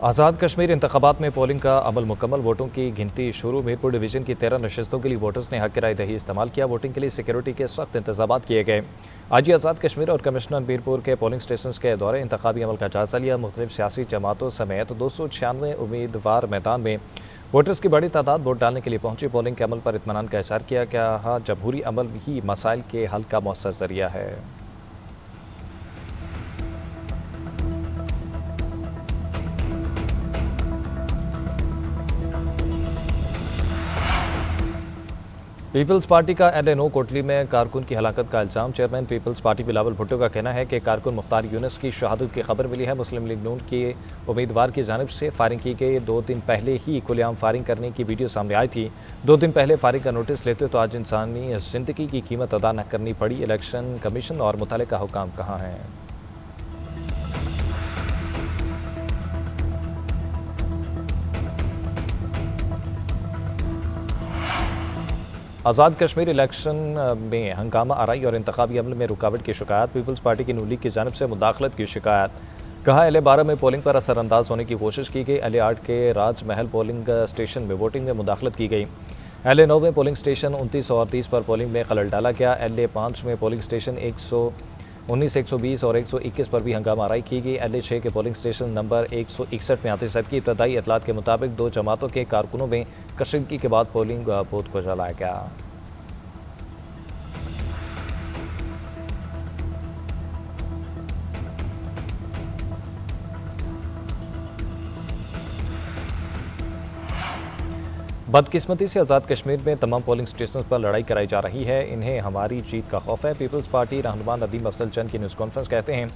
आज़ाद कश्मीर इंतखाबात में पोलिंग का अमल मुकम्मल। वोटों की गिनती शुरू। मीरपुर डिवीजन की 13 नशस्तों के लिए वोटर्स ने हक राय दही इस्तेमाल किया। वोटिंग के लिए सिक्योरिटी के सख्त इंतजाम किए गए। आज ही आज़ाद कश्मीर और कमिश्नर मीरपुर के पोलिंग स्टेशन के दौरे इंतखाबी अमल का जायजा लिया। मुख्तलिफ सियासी जमातों समेत 296 उम्मीदवार मैदान में। वोटर्स की बड़ी तादाद वोट डालने के लिए पहुंची। पोलिंग के अमल पर इत्मीनान का इज़हार किया। कहा जमहूरी अमल ही मसाइल के हल का मौसर जरिया है। पीपल्स पार्टी का LNO कोटली में कारकुन की हलाकत का इल्ज़ाम। चेयरमैन पीपल्स पार्टी बिलावल भुट्टो का कहना है कि कारकुन मुख्तार यूनुस की शहादत की खबर मिली है। मुस्लिम लीग नून के उम्मीदवार की जानिब से फायरिंग की गई। 2 दिन पहले ही खुलेआम फायरिंग करने की वीडियो सामने आई थी। 2 दिन पहले फायरिंग का नोटिस लेते तो आज इंसानी जिंदगी की कीमत अदा न करनी पड़ी। इलेक्शन कमीशन और मुतल्लिका हुकाम कहाँ हैं? आज़ाद कश्मीर इलेक्शन में हंगामा आराई और इंतखाबी अमल में रुकावट की शिकायत। पीपल्स पार्टी की नून लीग की जानिब से मुदाखलत की शिकायत। कहा LA-12 में पोलिंग पर असरअंदाज होने की कोशिश की गई। LA-8 के राजमहल पोलिंग स्टेशन में वोटिंग में मुदाखलत की गई। LA-9 में पोलिंग स्टेशन 29 और 30 पर पोलिंग में खलल डाला गया। LA-5 में पोलिंग स्टेशन 119, 120 और 121 पर भी हंगामा आराई की गई। LA-6 के पोलिंग स्टेशन नंबर 161 में आतिशबाजी की इब्तदाई इतलात के मुताबिक 2 जमातों के कारकुनों में कशीदगी के बाद पोलिंग बूथ को जलाया गया। बदकिस्मती से आज़ाद कश्मीर में तमाम पोलिंग स्टेशन पर लड़ाई कराई जा रही है। इन्हें हमारी जीत का खौफ है। पीपल्स पार्टी रहनुमा नदीम अफजल चंद की न्यूज़ कॉन्फ्रेंस कहते हैं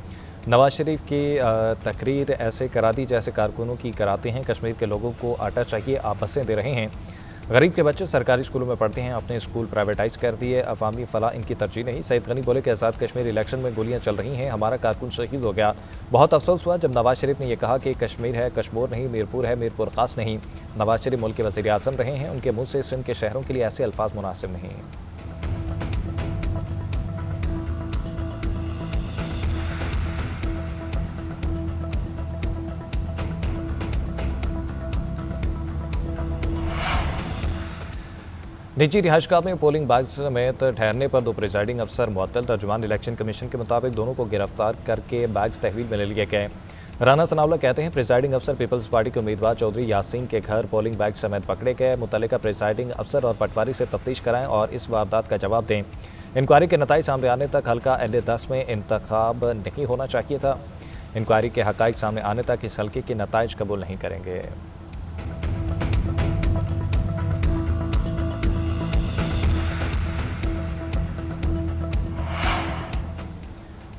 नवाज शरीफ की तकरीर ऐसे करा दी जैसे कारकुनों की कराते हैं। कश्मीर के लोगों को आटा चाहिए, आप बसें दे रहे हैं। गरीब के बच्चे सरकारी स्कूलों में पढ़ते हैं, अपने स्कूल प्राइवेटाइज कर दिए। अवामी फलाह इनकी तरजीह नहीं। सईद गनी बोले कि आज़ाद कश्मीर इलेक्शन में गोलियां चल रही हैं, हमारा कारकुन शहीद हो गया। बहुत अफसोस हुआ जब नवाज शरीफ ने यह कहा कि कश्मीर है, कश्मीर नहीं, मीरपुर है, मीरपुर खास नहीं। नवाज शरीफ मुल्क के वज़ीर आज़म रहे हैं, उनके मुँह से सिंध के शहरों के लिए ऐसे अल्फाज मुनासिब नहीं। निजी रिहाइशगाह में पोलिंग बाग समेत ठहरने पर 2 प्रिजाइडिंग अफसर मुअत्तल। तर्जुमान इलेक्शन कमीशन के मुताबिक दोनों को गिरफ्तार करके बैग्स तहवील में ले लिए गए। राना सनाउल्लाह कहते हैं प्रिजाइडिंग अफसर पीपल्स पार्टी के उम्मीदवार चौधरी यासीन के घर पोलिंग बैग समेत पकड़े गए। मुतल्लिका प्रिजाइडिंग अफसर और पटवारी से तफ्तीश कराएं और इस वारदात का जवाब दें। इंक्वायरी के नताइज सामने आने तक हल्का LA-10 में इंतखाब नहीं होना चाहिए था। इंक्वायरी के हकाइक सामने आने तक इस हल्के के नताइज कबूल नहीं करेंगे।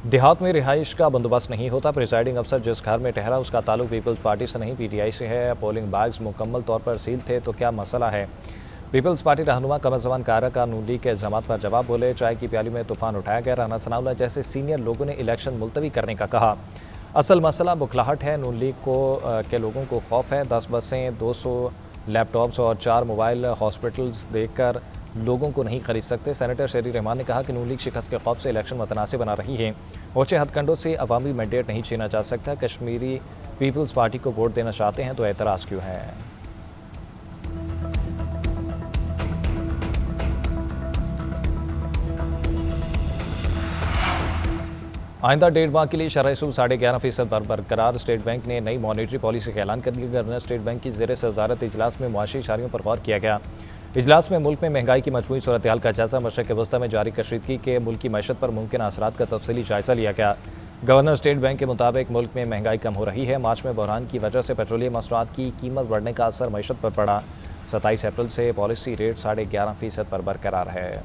देहात में रिहाइश का बंदोबस्त नहीं होता। प्रिजाइडिंग अफसर जिस घर में ठहरा उसका ताल्लुक पीपल्स पार्टी से नहीं PTI से है। पोलिंग बैग्स मुकम्मल तौर पर सील थे तो क्या मसला है? पीपल्स पार्टी रहनुमा कमर जमान कारा का नून लीग के इल्जामात पर जवाब। बोले चाय की प्याली में तूफान उठाया गया। राना सनाउल्लाह जैसे सीनियर लोगों ने इलेक्शन मुलतवी करने का कहा। असल मसला बुखलाहट है। नून लीग के लोगों को खौफ है। 10 बसें, 200 लैपटॉप्स और 4 मोबाइल हॉस्पिटल्स देकर लोगों को नहीं खरीद सकते। सेनेटर शेरी रहमान ने कहा कि नून लीग शिकस्त के खौफ से इलेक्शन मुतनासिब बना रही है। ऊंचे हथकंडों से अवामी मैंडेट नहीं छीना जा सकता। कश्मीरी पीपल्स पार्टी को वोट देना चाहते हैं तो एतराज़ क्यों है? आइंदा 1.5 माह के लिए शरह सूद 11.5% पर बरकरार। स्टेट बैंक ने नई मॉनेटरी पॉलिसी का ऐलान कर दिया। गवर्नर स्टेट बैंक की ज़ेर सदारत इजलास में मुआशी इशारियों पर गौर किया गया। इजलास में मुल्क में महंगाई की मजमूई सूरत हाल का जायजा, मशरक़ वस्ती में जारी कशीदगी के मुल्की मईशत पर मुमकिन असरात का तफसीली जायजा लिया गया। गवर्नर स्टेट बैंक के मुताबिक मुल्क में महंगाई कम हो रही है। मार्च में बहरान की वजह से पेट्रोलियम मसनूआत की कीमत बढ़ने का असर मईशत पर पड़ा। 27 अप्रैल से पॉलिसी रेट 11.5% पर बरकरार है।